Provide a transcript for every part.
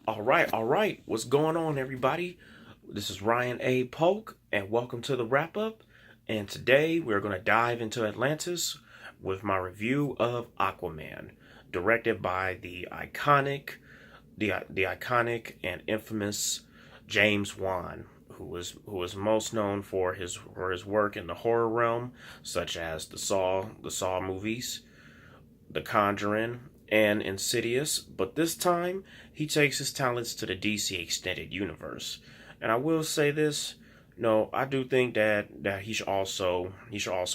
All right. What's going on, everybody? This is Ryan A. Polk, and welcome to the wrap up. And today we're going to dive into Atlantis with my review of Aquaman, directed by the iconic and infamous James Wan, who is most known for his work in the horror realm, such as the Saw movies, The Conjuring, and Insidious, but this time he takes his talents to the DC Extended Universe. And I will say this, no, I do think that he should also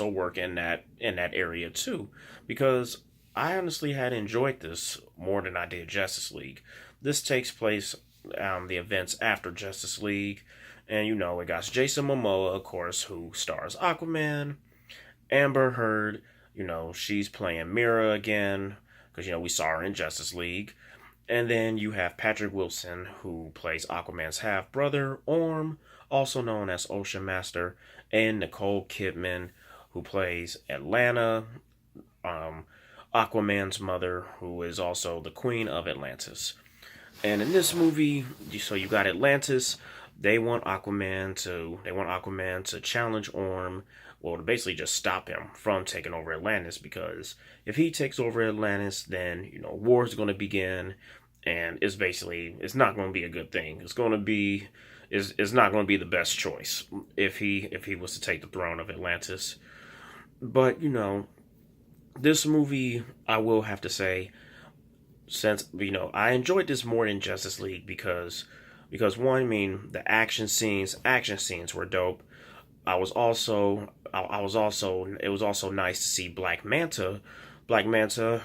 work in that area too, because I honestly had enjoyed this more than I did Justice League. This takes place the events after Justice League, and it got Jason Momoa, of course, who stars Aquaman. Amber Heard, she's playing Mira again because we saw her in Justice League. And then you have Patrick Wilson, who plays Aquaman's half brother, Orm, also known as Ocean Master, and Nicole Kidman, who plays Atlanta, um, Aquaman's mother, who is also the Queen of Atlantis. And in this movie, so you got Atlantis. They want Aquaman to challenge Orm, well, to basically just stop him from taking over Atlantis. Because if he takes over Atlantis, then war's going to begin, and it's not going to be a good thing. It's not going to be the best choice if he was to take the throne of Atlantis. But this movie, I will have to say, since I enjoyed this more than Justice League because one, I mean, the action scenes were dope. It was also nice to see Black Manta,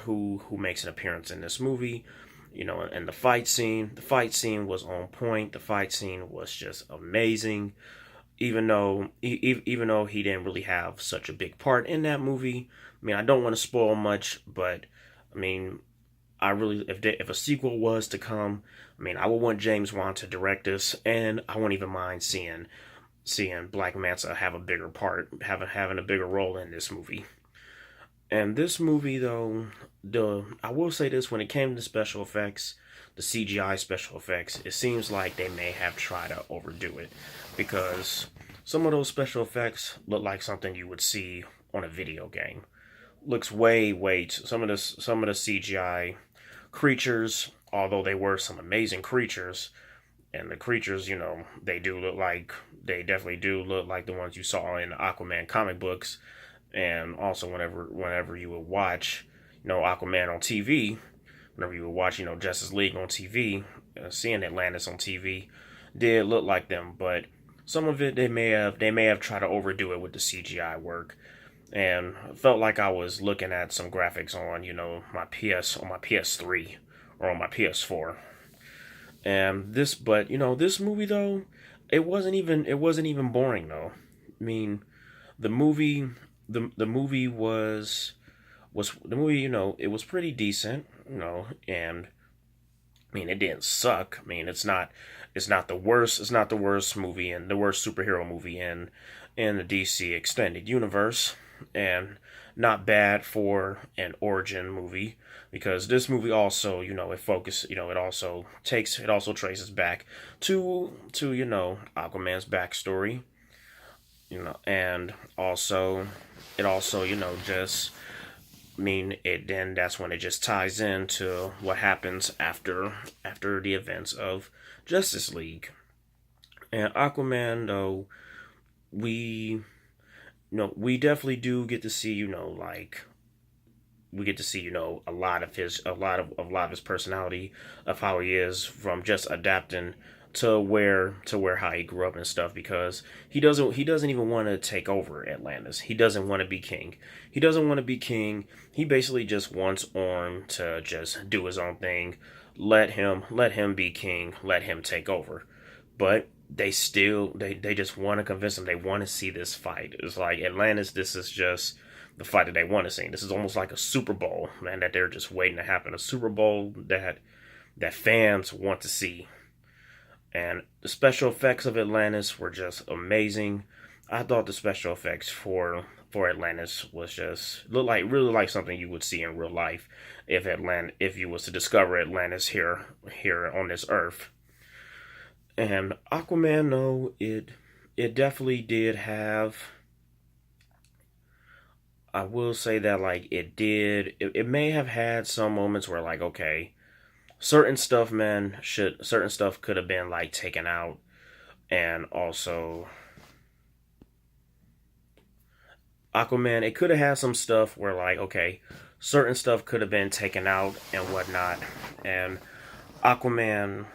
who makes an appearance in this movie. And the fight scene was on point. The fight scene was just amazing, even though he didn't really have such a big part in that movie. I mean, I don't want to spoil much, but I mean, I really, if a sequel was to come, I mean, I would want James Wan to direct this, and I wouldn't even mind seeing Black Manta have a bigger part, having a bigger role in this movie. And this movie, though, I will say this: when it came to special effects, the CGI special effects, it seems like they may have tried to overdo it, because some of those special effects look like something you would see on a video game. Looks some of the CGI creatures, although they were some amazing creatures, and the creatures, they definitely do look like the ones you saw in the Aquaman comic books. And also, whenever you would watch, Aquaman on TV, whenever you would watch, Justice League on TV, seeing Atlantis on TV, did look like them. But some of it, they may have tried to overdo it with the CGI work, and felt like I was looking at some graphics on, my PS3 or on my PS4. And this movie, though, it wasn't even boring, though. I mean, the movie the movie was the movie, it was pretty decent, and I mean, it didn't suck. I mean, it's not the worst movie and the worst superhero movie in the DC extended universe, and not bad for an origin movie, because this movie also, it also traces back to Aquaman's backstory, and it also just, I mean, that's when it just ties into what happens after the events of Justice League. And Aquaman, though, we we definitely do get to see, we get to see, a lot of his personality, of how he is, from just adapting to where how he grew up and stuff, because he doesn't even want to take over Atlantis. He doesn't want to be king. He basically just wants Orm to just do his own thing. Let him be king. Let him take over. But they just want to convince him. They want to see this fight. It's like Atlantis. This is just the fight that they want to see. This is almost like a Super Bowl, man, that they're just waiting to happen. A Super Bowl that fans want to see. And the special effects of Atlantis were just amazing. I thought the special effects for Atlantis was just looked like really like something you would see in real life if you was to discover Atlantis here on this earth. And Aquaman, no, it definitely did have. I will say that like it may have had some moments where like okay, certain stuff could have been like taken out, and also Aquaman, it could have had some stuff where like okay, certain stuff could have been taken out and whatnot, and Aquaman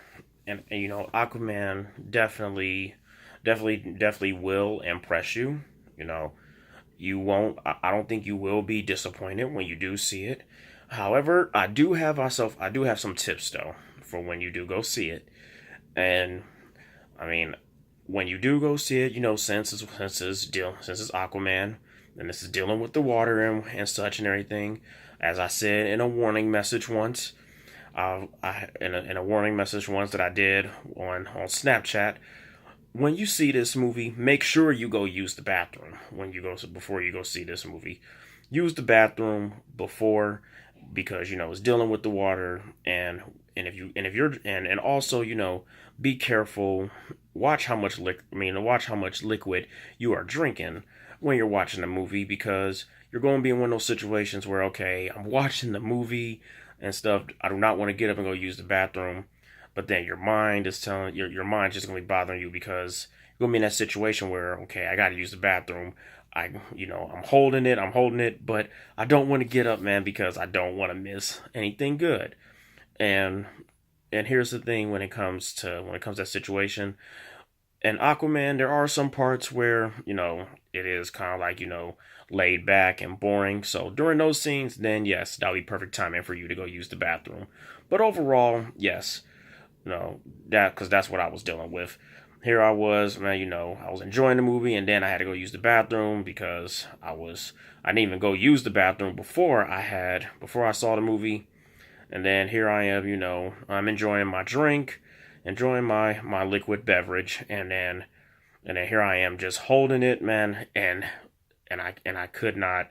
and you know Aquaman definitely will impress you. You know, you won't. I don't think you will be disappointed when you do see it. However, I do have some tips though for when you do go see it. And I mean, when you do go see it, you know, since it's Aquaman, and this is dealing with the water and such and everything. As I said in a warning message once, in a warning message once that I did on Snapchat, when you see this movie, make sure you go use the bathroom before you go see this movie. Use the bathroom before because you know it's dealing with the water if you're and also you know be careful. Watch how much liquid you are drinking when you're watching the movie because you're going to be in one of those situations where okay, I'm watching the movie and stuff. I do not want to get up and go use the bathroom, but then your mind is telling your mind's just gonna be bothering you because you're gonna be in that situation where okay, I gotta use the bathroom. I'm I'm holding it, but I don't want to get up, man, because I don't want to miss anything good. And and here's the thing when it comes to that situation. In Aquaman, there are some parts where, you know, it is kind of like, you know, laid back and boring. So during those scenes, then yes, that'll be perfect timing for you to go use the bathroom. But overall, yes, no, because that's what I was dealing with. Here I was, man, you know, I was enjoying the movie and then I had to go use the bathroom because I didn't even go use the bathroom before I saw the movie. And then here I am, you know, I'm enjoying my drink, enjoying my liquid beverage, and then here I am just holding it, man, and I could not,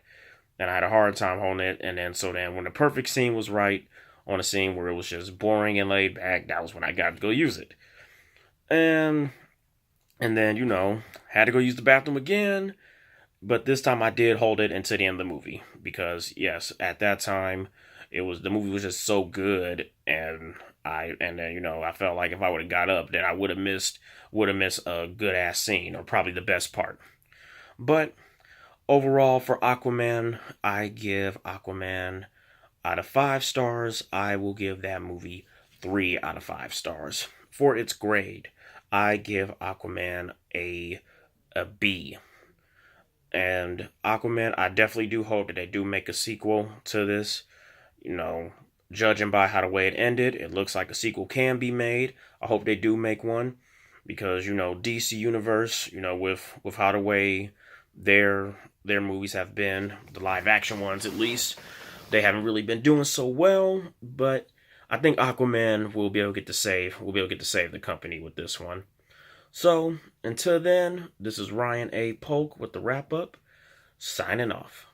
and I had a hard time holding it. And then so then when the perfect scene was right on a scene where it was just boring and laid back, that was when I got to go use it. And and then you know had to go use the bathroom again, but this time I did hold it until the end of the movie because yes, at that time the movie was just so good, and then you know I felt like if I would have got up, then I would have missed a good ass scene or probably the best part. But overall for Aquaman, I give Aquaman out of 5 stars. I will give that movie 3 out of 5 stars. For its grade, I give Aquaman a B. And Aquaman, I definitely do hope that they do make a sequel to this. You know, judging by how the way it ended, it looks like a sequel can be made. I hope they do make one because you know DC Universe, you know, with how the way their movies have been, the live action ones at least, they haven't really been doing so well. But I think Aquaman will be able to get to save the company with this one. So until then, this is Ryan A. Polk with the wrap up, signing off.